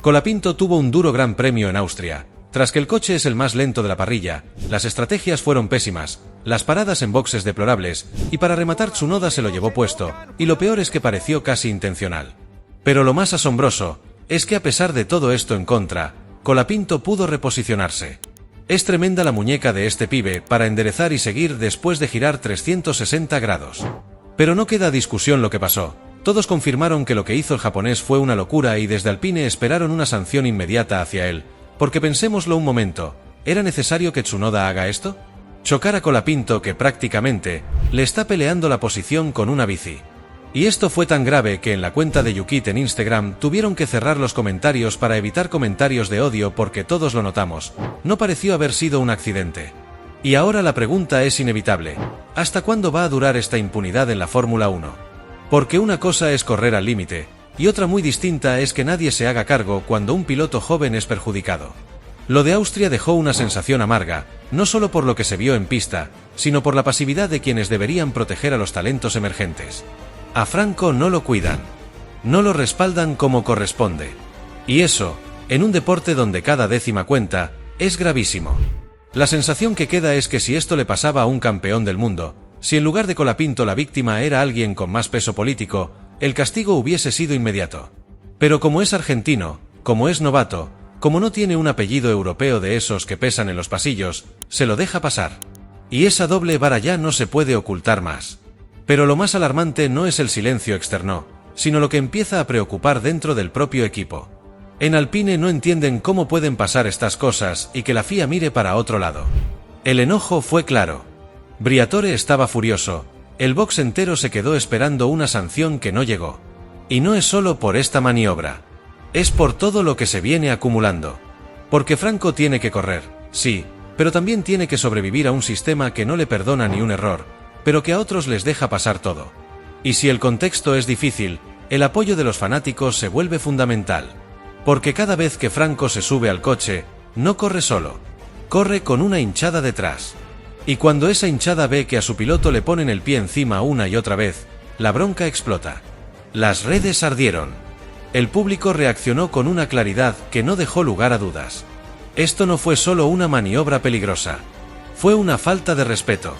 Colapinto tuvo un duro gran premio en Austria. Tras que el coche es el más lento de la parrilla, las estrategias fueron pésimas, las paradas en boxes deplorables, y para rematar Tsunoda se lo llevó puesto, y lo peor es que pareció casi intencional. Pero lo más asombroso es que a pesar de todo esto en contra, Colapinto pudo reposicionarse. Es tremenda la muñeca de este pibe para enderezar y seguir después de girar 360 grados. Pero no queda discusión lo que pasó. Todos confirmaron que lo que hizo el japonés fue una locura y desde Alpine esperaron una sanción inmediata hacia él. Porque pensémoslo un momento, ¿era necesario que Tsunoda haga esto? Chocar a Colapinto que prácticamente le está peleando la posición con una bici. Y esto fue tan grave que en la cuenta de Yukit en Instagram tuvieron que cerrar los comentarios para evitar comentarios de odio porque todos lo notamos. No pareció haber sido un accidente. Y ahora la pregunta es inevitable. ¿Hasta cuándo va a durar esta impunidad en la Fórmula 1? Porque una cosa es correr al límite, y otra muy distinta es que nadie se haga cargo cuando un piloto joven es perjudicado. Lo de Austria dejó una sensación amarga, no solo por lo que se vio en pista, sino por la pasividad de quienes deberían proteger a los talentos emergentes. A Franco no lo cuidan, no lo respaldan como corresponde. Y eso, en un deporte donde cada décima cuenta, es gravísimo. La sensación que queda es que si esto le pasaba a un campeón del mundo, si en lugar de Colapinto la víctima era alguien con más peso político, el castigo hubiese sido inmediato. Pero como es argentino, como es novato, como no tiene un apellido europeo de esos que pesan en los pasillos, se lo deja pasar. Y esa doble vara ya no se puede ocultar más. Pero lo más alarmante no es el silencio externo, sino lo que empieza a preocupar dentro del propio equipo. En Alpine no entienden cómo pueden pasar estas cosas y que la FIA mire para otro lado. El enojo fue claro. Briatore estaba furioso. El box entero se quedó esperando una sanción que no llegó. Y no es solo por esta maniobra. Es por todo lo que se viene acumulando. Porque Franco tiene que correr, sí, pero también tiene que sobrevivir a un sistema que no le perdona ni un error, pero que a otros les deja pasar todo. Y si el contexto es difícil, el apoyo de los fanáticos se vuelve fundamental. Porque cada vez que Franco se sube al coche, no corre solo. Corre con una hinchada detrás. Y cuando esa hinchada ve que a su piloto le ponen el pie encima una y otra vez, la bronca explota. Las redes ardieron. El público reaccionó con una claridad que no dejó lugar a dudas. Esto no fue solo una maniobra peligrosa. Fue una falta de respeto.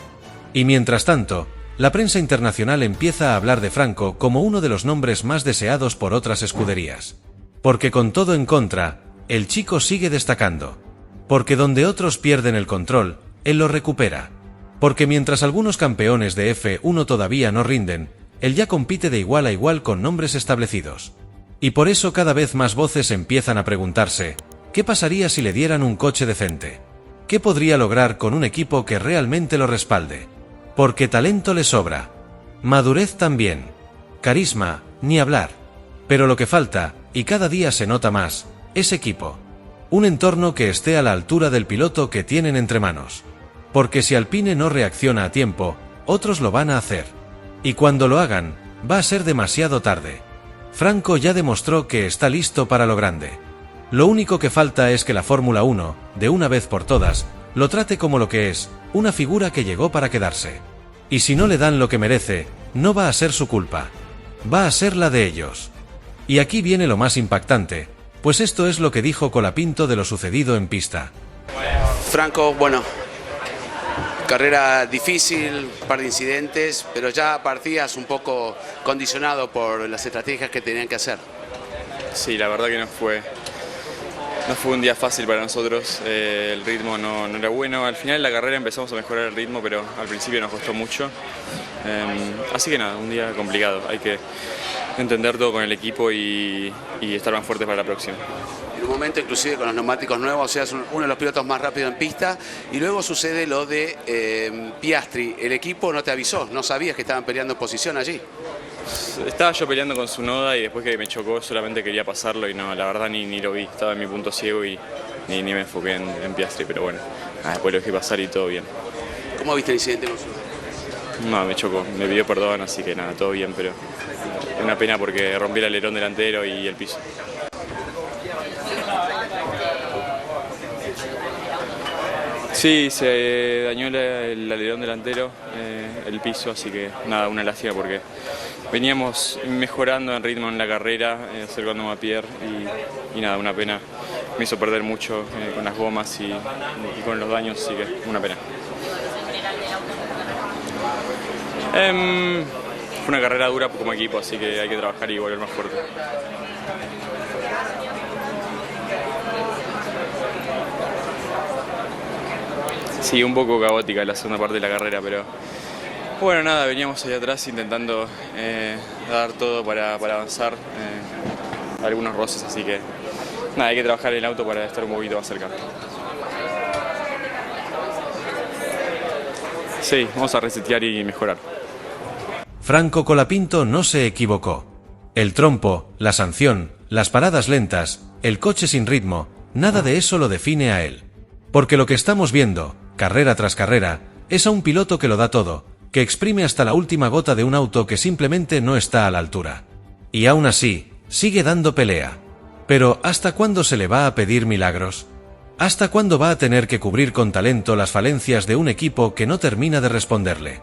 Y mientras tanto, la prensa internacional empieza a hablar de Franco como uno de los nombres más deseados por otras escuderías. Porque con todo en contra, el chico sigue destacando. Porque donde otros pierden el control, él lo recupera. Porque mientras algunos campeones de F1 todavía no rinden, él ya compite de igual a igual con nombres establecidos. Y por eso cada vez más voces empiezan a preguntarse, ¿qué pasaría si le dieran un coche decente? ¿Qué podría lograr con un equipo que realmente lo respalde? Porque talento le sobra. Madurez también. Carisma, ni hablar. Pero lo que falta, y cada día se nota más, es equipo. Un entorno que esté a la altura del piloto que tienen entre manos. Porque si Alpine no reacciona a tiempo, otros lo van a hacer. Y cuando lo hagan, va a ser demasiado tarde. Franco ya demostró que está listo para lo grande. Lo único que falta es que la Fórmula 1, de una vez por todas, lo trate como lo que es, una figura que llegó para quedarse. Y si no le dan lo que merece, no va a ser su culpa. Va a ser la de ellos. Y aquí viene lo más impactante, pues esto es lo que dijo Colapinto de lo sucedido en pista. Franco, bueno, carrera difícil, un par de incidentes, pero ya partías un poco condicionado por las estrategias que tenían que hacer. Sí, la verdad que no fue un día fácil para nosotros, el ritmo no era bueno. Al final de la carrera empezamos a mejorar el ritmo, pero al principio nos costó mucho. Así que nada, un día complicado, hay que entender todo con el equipo y estar más fuertes para la próxima. En un momento inclusive con los neumáticos nuevos, o sea, es uno de los pilotos más rápidos en pista, y luego sucede lo de Piastri. El equipo no te avisó, no sabías que estaban peleando posición allí. Estaba yo peleando con Tsunoda y después que me chocó solamente quería pasarlo y no, la verdad ni lo vi, estaba en mi punto ciego y ni me enfoqué en Piastri, pero bueno, después lo dejé pasar y todo bien. ¿Cómo viste el incidente con Tsunoda? No, me chocó, me pidió perdón, así que nada, todo bien, pero es una pena porque rompí el alerón delantero y el piso. Sí, se dañó el alerón delantero, el piso, así que nada, una lástima porque veníamos mejorando en ritmo en la carrera, acercándome a Pierre y nada, una pena. Me hizo perder mucho con las gomas y con los daños, así que una pena. Fue una carrera dura como equipo, así que hay que trabajar y volver más fuerte. Sí, un poco caótica la segunda parte de la carrera, pero bueno, nada, veníamos ahí atrás intentando dar todo para avanzar, algunos roces, así que nada, hay que trabajar en el auto para estar un poquito más cerca. Sí, vamos a resetear y mejorar. Franco Colapinto no se equivocó. El trompo, la sanción, las paradas lentas, el coche sin ritmo, nada de eso lo define a él. Porque lo que estamos viendo, carrera tras carrera, es a un piloto que lo da todo, que exprime hasta la última gota de un auto que simplemente no está a la altura. Y aún así, sigue dando pelea. Pero ¿hasta cuándo se le va a pedir milagros? ¿Hasta cuándo va a tener que cubrir con talento las falencias de un equipo que no termina de responderle?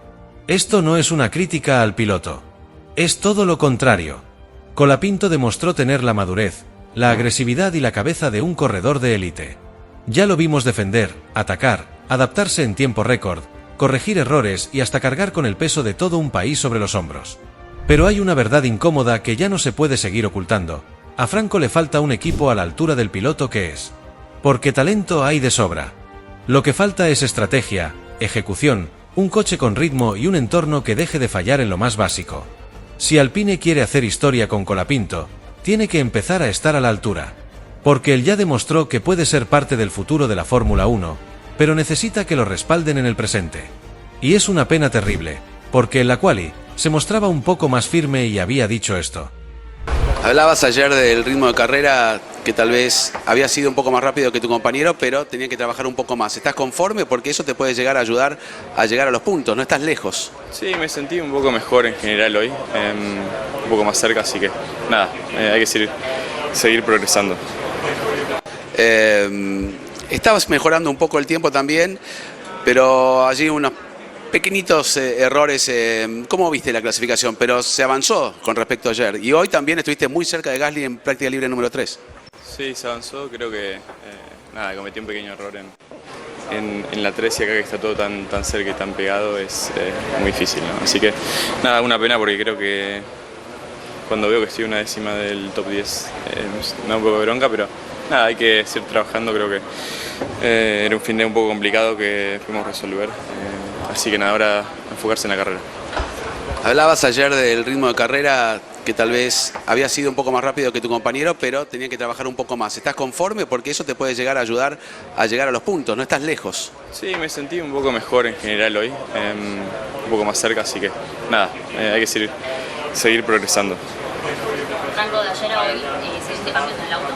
Esto no es una crítica al piloto. Es todo lo contrario. Colapinto demostró tener la madurez, la agresividad y la cabeza de un corredor de élite. Ya lo vimos defender, atacar, adaptarse en tiempo récord, corregir errores y hasta cargar con el peso de todo un país sobre los hombros. Pero hay una verdad incómoda que ya no se puede seguir ocultando. A Franco le falta un equipo a la altura del piloto que es. Porque talento hay de sobra. Lo que falta es estrategia, ejecución, un coche con ritmo y un entorno que deje de fallar en lo más básico. Si Alpine quiere hacer historia con Colapinto, tiene que empezar a estar a la altura. Porque él ya demostró que puede ser parte del futuro de la Fórmula 1, pero necesita que lo respalden en el presente. Y es una pena terrible, porque en la quali se mostraba un poco más firme y había dicho esto. Hablabas ayer del ritmo de carrera, que tal vez había sido un poco más rápido que tu compañero, pero tenía que trabajar un poco más. ¿Estás conforme? Porque eso te puede llegar a ayudar a llegar a los puntos, no estás lejos. Sí, me sentí un poco mejor en general hoy, un poco más cerca, así que nada, hay que seguir progresando. Estabas mejorando un poco el tiempo también, pero allí unos pequeñitos errores. ¿Cómo viste la clasificación? Pero se avanzó con respecto a ayer. Y hoy también estuviste muy cerca de Gasly en práctica libre número 3. Sí, se avanzó. Creo que nada, cometí un pequeño error en la 3 y acá que está todo tan cerca y tan pegado es muy difícil, ¿no? Así que nada, una pena porque creo que cuando veo que estoy una décima del top 10 me da un poco de bronca, pero nada, hay que seguir trabajando. Creo que era un fin de un poco complicado que pudimos resolver. Así que nada, ahora enfocarse en la carrera. Hablabas ayer del ritmo de carrera, que tal vez había sido un poco más rápido que tu compañero, pero tenía que trabajar un poco más. ¿Estás conforme? Porque eso te puede llegar a ayudar a llegar a los puntos, no estás lejos. Sí, me sentí un poco mejor en general hoy, un poco más cerca, así que nada, hay que seguir progresando. Franco, de ayer a hoy, ¿hiciste cambios en el auto?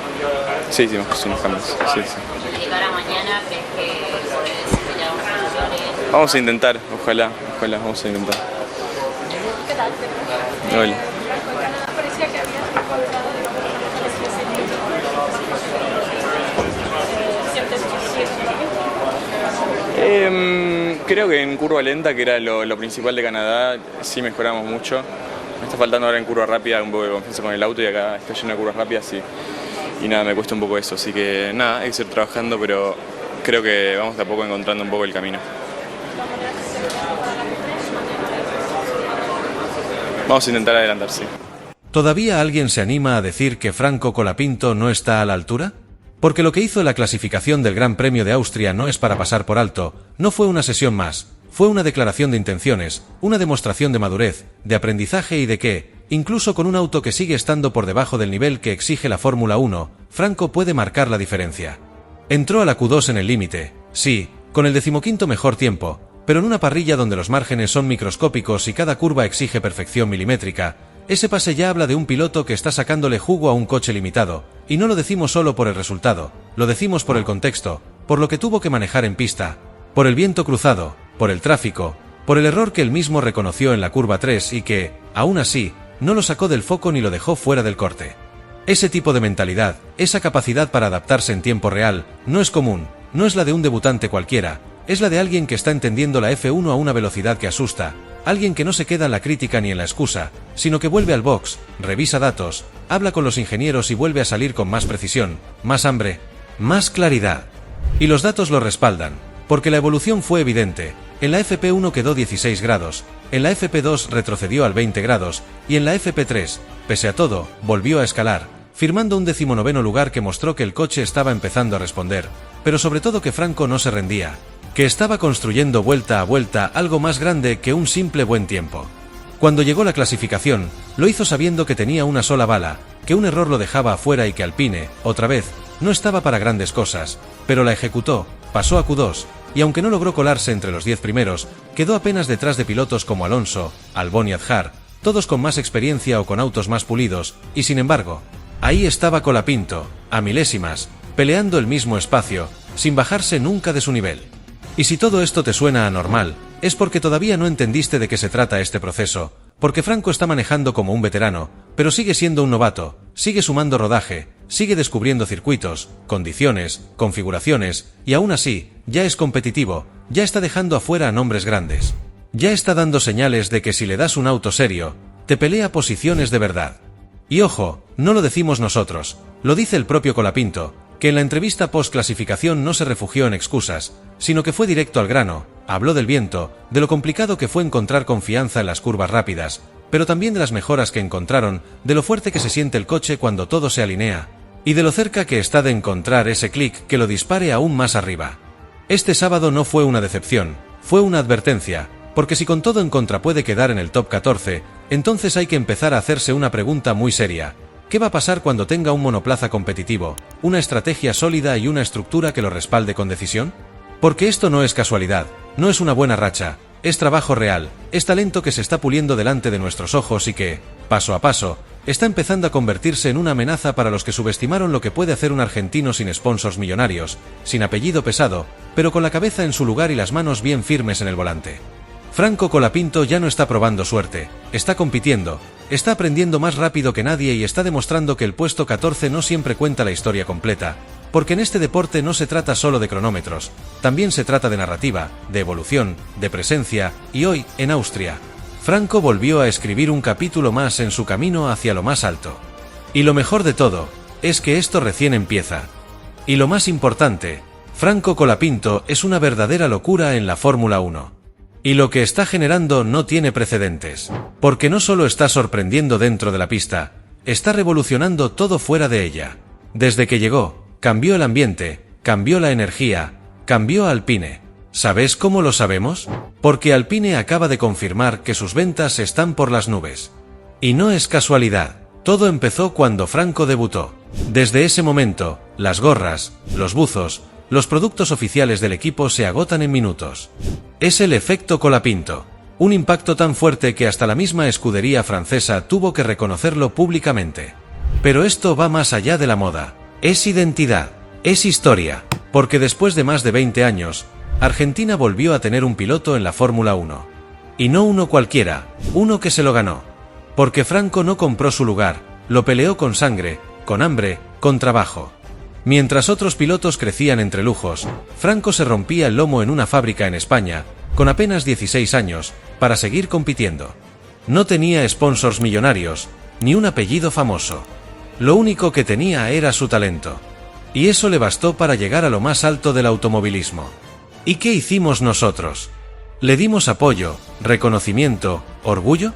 Sí, hicimos cambios. Sí. ¿De cara a mañana crees que podés pelear unas posiciones? Vamos a intentar, ojalá, vamos a intentar. ¿Qué tal? Hola. Parecía que habías encontrado ¿sientes creo que en curva lenta, que era lo principal de Canadá, sí mejoramos mucho. Me está faltando ahora en curva rápida un poco de confianza con el auto y acá está lleno de curvas rápidas y nada, me cuesta un poco eso. Así que nada, hay que seguir trabajando, pero creo que vamos de a poco encontrando un poco el camino. Vamos a intentar adelantar, sí. ¿Todavía alguien se anima a decir que Franco Colapinto no está a la altura? Porque lo que hizo en la clasificación del Gran Premio de Austria no es para pasar por alto, no fue una sesión más, fue una declaración de intenciones, una demostración de madurez, de aprendizaje y de que, incluso con un auto que sigue estando por debajo del nivel que exige la Fórmula 1, Franco puede marcar la diferencia. Entró a la Q2 en el límite, sí, con el 15º mejor tiempo, pero en una parrilla donde los márgenes son microscópicos y cada curva exige perfección milimétrica. Ese pase ya habla de un piloto que está sacándole jugo a un coche limitado, y no lo decimos solo por el resultado, lo decimos por el contexto, por lo que tuvo que manejar en pista, por el viento cruzado, por el tráfico, por el error que él mismo reconoció en la curva 3 y que, aún así, no lo sacó del foco ni lo dejó fuera del corte. Ese tipo de mentalidad, esa capacidad para adaptarse en tiempo real, no es común, no es la de un debutante cualquiera, es la de alguien que está entendiendo la F1 a una velocidad que asusta, alguien que no se queda en la crítica ni en la excusa, sino que vuelve al box, revisa datos, habla con los ingenieros y vuelve a salir con más precisión, más hambre, más claridad. Y los datos lo respaldan, porque la evolución fue evidente. En la FP1 quedó 16 grados, en la FP2 retrocedió al 20 grados, y en la FP3, pese a todo, volvió a escalar, firmando un 19º lugar que mostró que el coche estaba empezando a responder, pero sobre todo que Franco no se rendía, que estaba construyendo vuelta a vuelta algo más grande que un simple buen tiempo. Cuando llegó la clasificación, lo hizo sabiendo que tenía una sola bala, que un error lo dejaba afuera y que Alpine, otra vez, no estaba para grandes cosas, pero la ejecutó, pasó a Q2, y aunque no logró colarse entre los 10 primeros, quedó apenas detrás de pilotos como Alonso, Albon y Adjar, todos con más experiencia o con autos más pulidos, y sin embargo, ahí estaba Colapinto, a milésimas, peleando el mismo espacio, sin bajarse nunca de su nivel. Y si todo esto te suena anormal, es porque todavía no entendiste de qué se trata este proceso, porque Franco está manejando como un veterano, pero sigue siendo un novato, sigue sumando rodaje, sigue descubriendo circuitos, condiciones, configuraciones, y aún así, ya es competitivo, ya está dejando afuera a nombres grandes. Ya está dando señales de que si le das un auto serio, te pelea posiciones de verdad. Y ojo, no lo decimos nosotros, lo dice el propio Colapinto, que en la entrevista post-clasificación no se refugió en excusas, sino que fue directo al grano, habló del viento, de lo complicado que fue encontrar confianza en las curvas rápidas, pero también de las mejoras que encontraron, de lo fuerte que se siente el coche cuando todo se alinea, y de lo cerca que está de encontrar ese clic que lo dispare aún más arriba. Este sábado no fue una decepción, fue una advertencia, porque si con todo en contra puede quedar en el top 14, entonces hay que empezar a hacerse una pregunta muy seria. ¿Qué va a pasar cuando tenga un monoplaza competitivo, una estrategia sólida y una estructura que lo respalde con decisión? Porque esto no es casualidad, no es una buena racha, es trabajo real, es talento que se está puliendo delante de nuestros ojos y que, paso a paso, está empezando a convertirse en una amenaza para los que subestimaron lo que puede hacer un argentino sin sponsors millonarios, sin apellido pesado, pero con la cabeza en su lugar y las manos bien firmes en el volante. Franco Colapinto ya no está probando suerte, está compitiendo, está aprendiendo más rápido que nadie y está demostrando que el puesto 14 no siempre cuenta la historia completa, porque en este deporte no se trata solo de cronómetros, también se trata de narrativa, de evolución, de presencia, y hoy, en Austria, Franco volvió a escribir un capítulo más en su camino hacia lo más alto. Y lo mejor de todo, es que esto recién empieza. Y lo más importante, Franco Colapinto es una verdadera locura en la Fórmula 1. Y lo que está generando no tiene precedentes, porque no solo está sorprendiendo dentro de la pista, está revolucionando todo fuera de ella. Desde que llegó, cambió el ambiente, cambió la energía, cambió a Alpine. ¿Sabes cómo lo sabemos? Porque Alpine acaba de confirmar que sus ventas están por las nubes. Y no es casualidad, todo empezó cuando Franco debutó. Desde ese momento, las gorras, los buzos, los productos oficiales del equipo se agotan en minutos. Es el efecto Colapinto, un impacto tan fuerte que hasta la misma escudería francesa tuvo que reconocerlo públicamente. Pero esto va más allá de la moda, es identidad, es historia, porque después de más de 20 años, Argentina volvió a tener un piloto en la Fórmula 1. Y no uno cualquiera, uno que se lo ganó. Porque Franco no compró su lugar, lo peleó con sangre, con hambre, con trabajo. Mientras otros pilotos crecían entre lujos, Franco se rompía el lomo en una fábrica en España, con apenas 16 años, para seguir compitiendo. No tenía sponsors millonarios, ni un apellido famoso. Lo único que tenía era su talento. Y eso le bastó para llegar a lo más alto del automovilismo. ¿Y qué hicimos nosotros? ¿Le dimos apoyo, reconocimiento, orgullo?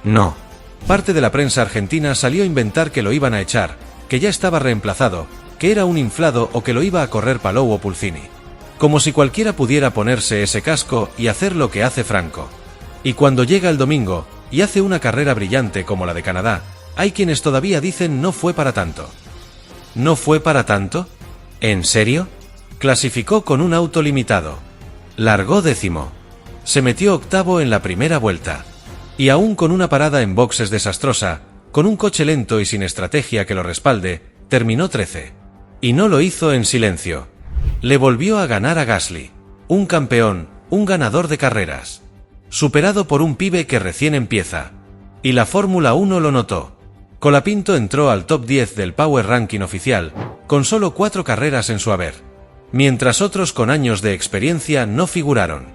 No. Parte de la prensa argentina salió a inventar que lo iban a echar, que ya estaba reemplazado, que era un inflado o que lo iba a correr Palou o Pulcini. Como si cualquiera pudiera ponerse ese casco y hacer lo que hace Franco. Y cuando llega el domingo, y hace una carrera brillante como la de Canadá, hay quienes todavía dicen no fue para tanto. ¿No fue para tanto? ¿En serio? Clasificó con un auto limitado. Largó 10º. Se metió 8º en la primera vuelta. Y aún con una parada en boxes desastrosa, con un coche lento y sin estrategia que lo respalde, terminó 13. Y no lo hizo en silencio. Le volvió a ganar a Gasly. Un campeón, un ganador de carreras. Superado por un pibe que recién empieza. Y la Fórmula 1 lo notó. Colapinto entró al top 10 del Power Ranking oficial, con solo 4 carreras en su haber. Mientras otros con años de experiencia no figuraron.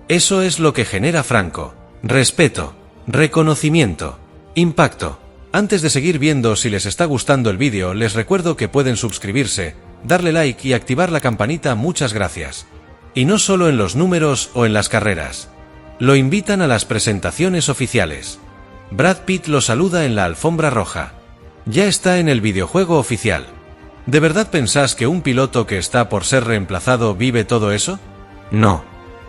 Eso es lo que genera Franco. respeto, reconocimiento, impacto. Antes de seguir viendo, si les está gustando el vídeo, les recuerdo que pueden suscribirse, darle like y activar la campanita. Muchas gracias. Y no solo en los números o en las carreras. Lo invitan a las presentaciones oficiales. Brad Pitt lo saluda en la alfombra roja. Ya está en el videojuego oficial. ¿De verdad pensás que un piloto que está por ser reemplazado vive todo eso? No.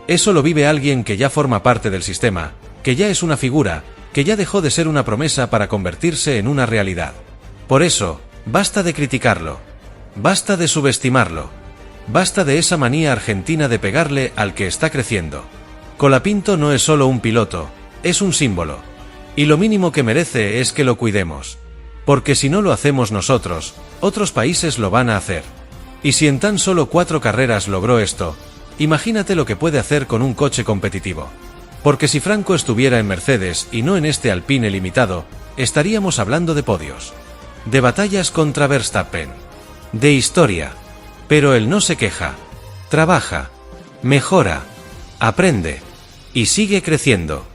Eso lo vive alguien que ya forma parte del sistema, que ya es una figura, que ya dejó de ser una promesa para convertirse en una realidad. Por eso, basta de criticarlo. Basta de subestimarlo. Basta de esa manía argentina de pegarle al que está creciendo. Colapinto no es solo un piloto, es un símbolo. Y lo mínimo que merece es que lo cuidemos. Porque si no lo hacemos nosotros, otros países lo van a hacer. Y si en tan solo 4 carreras logró esto, imagínate lo que puede hacer con un coche competitivo. Porque si Franco estuviera en Mercedes y no en este Alpine limitado, estaríamos hablando de podios. De batallas contra Verstappen. De historia. Pero él no se queja. Trabaja. Mejora. Aprende. Y sigue creciendo.